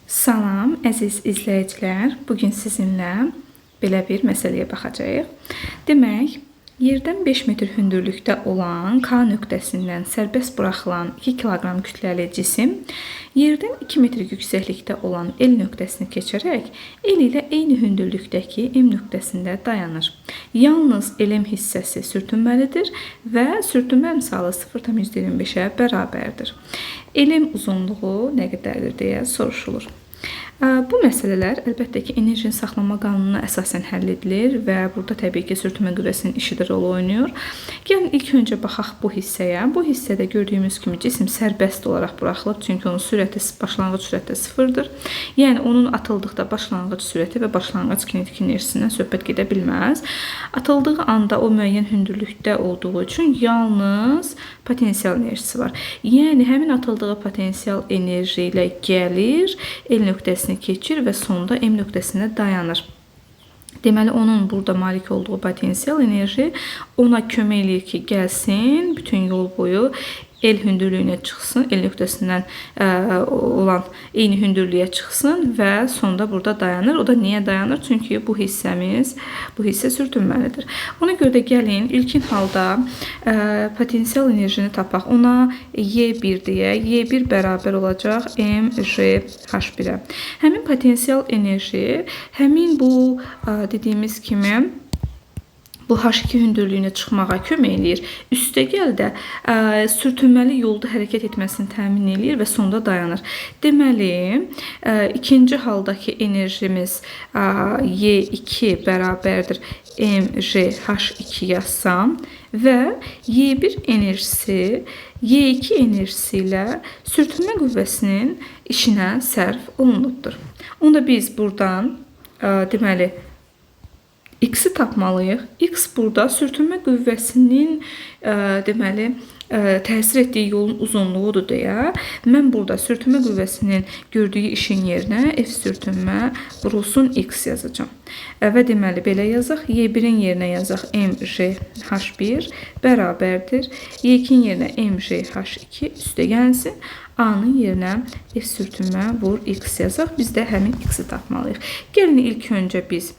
Salam, əziz izləyicilər. Bugün sizinlə belə bir məsələyə baxacağıq. Demək, yerdən 5 metr hündürlükdə olan K nöqtəsindən sərbəst buraxılan 2 kiloqram kütləli cisim yerdən 2 metr yüksəklikdə olan L nöqtəsini keçərək L ilə eyni hündürlükdəki M nöqtəsində dayanır. Yalnız LM hissəsi sürtünməlidir və sürtünmə əmsalı 0,25-ə bərabərdir. LM uzunluğu nə qədərdir deyə soruşulur. Bu məsələlər əlbəttə ki, enerjinin saxlanma qanununa əsasən həll edilir və burada təbii ki, sürtünmə qüvvəsinin işi də rol oynayır. Gəlin ilk öncə baxaq bu hissəyə. Bu hissədə gördüyümüz kimi cisim sərbəst olaraq buraxılıb, çünki onun sürəti başlanğıc sürətdə 0-dır. Yəni onun atıldıqda başlanğıc sürəti və başlanğıc kinetik enerjisindən söhbət gedə bilməz. Atıldığı anda o müəyyən hündürlükdə olduğu üçün yalnız potensial enerjisi var. Yəni həmin atıldığı potensial enerji ilə gəlir, L nöqtəsini keçir və sonda M nöqtəsində dayanır. Deməli, onun burada malik olduğu potensial enerji ona kömək eləyir ki, gəlsin, bütün yol boyu L hündürlüyünə çıxsın, L nöqtəsindən olan eyni hündürlüyə çıxsın və sonda burada dayanır. O da niyə dayanır? Çünki bu hissə sürtünməlidir. Ona görə də gəlin, ilkin halda potensial enerjini tapaq. Ona Y1 deyək. Y1 bərabər olacaq mgh1-ə. Həmin potensial enerji, həmin bu dediyimiz kimi bu H2 hündürlüyünə çıxmağa kömək eləyir. Üstəgəl də sürtünməli yolda hərəkət etməsini təmin eləyir və sonda dayanır. Deməli, ikinci haldakı enerjimiz Y2 bərabərdir mgh2 yazsam və Y1 enerjisi Y2 enerjisi ilə sürtünmə qüvvəsinin işinə sərf olunubdur. Onda biz buradan deməli X-i tapmalıyıq. X burada sürtünmə qüvvəsinin deməli təsir etdiyi yolun uzunluğudur deyə mən burada sürtünmə qüvvəsinin gördüyü işin yerinə F sürtünmə vurulsun X yazacağam. Və deməli belə yazaq. Y1-in yerinə yazaq mgh1 bərabərdir. Y2-in yerinə mgh2 üstə gəlsin. A-nın yerinə F sürtünmə vur X yazaq. Biz də həmin X-i tapmalıyıq. Gəlin ilk öncə biz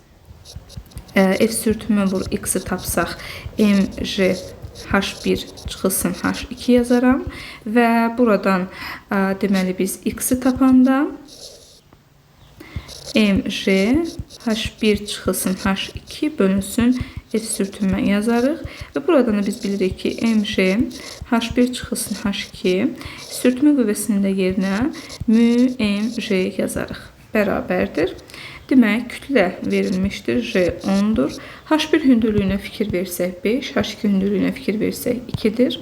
F sürtünmə vur X-i tapsaq mgh1 çıxılsın H2 yazaram və buradan deməli biz X-i tapanda mgh1 çıxılsın H2 bölünsün F sürtünmə yazarıq və buradan da biz bilirik ki mgh1 çıxılsın H2 sürtünmə qüvvəsinin də yerinə μmg yazarıq. Bərabərdir. Demək, kütlə verilmişdir, J 10-dur. H1 hündürlüyünə fikir versək 5, H2 hündürlüyünə fikir versək 2-dir.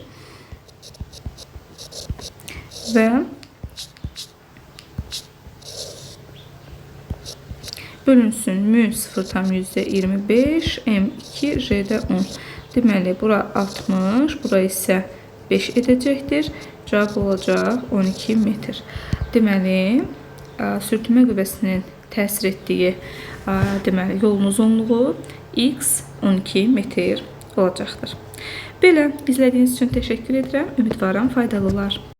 Və bölünsün μ 0,25, M2, J-də 10. Deməli, bura 60, bura isə 5 edəcəkdir. Cavab olacaq 12 metr. Deməli, sürtünmə qüvvəsinin təsir etdiyi deməli, yolun uzunluğu X 12 metr olacaqdır. Belə, izlədiyiniz üçün təşəkkür edirəm. Ümidvaram faydalı olar.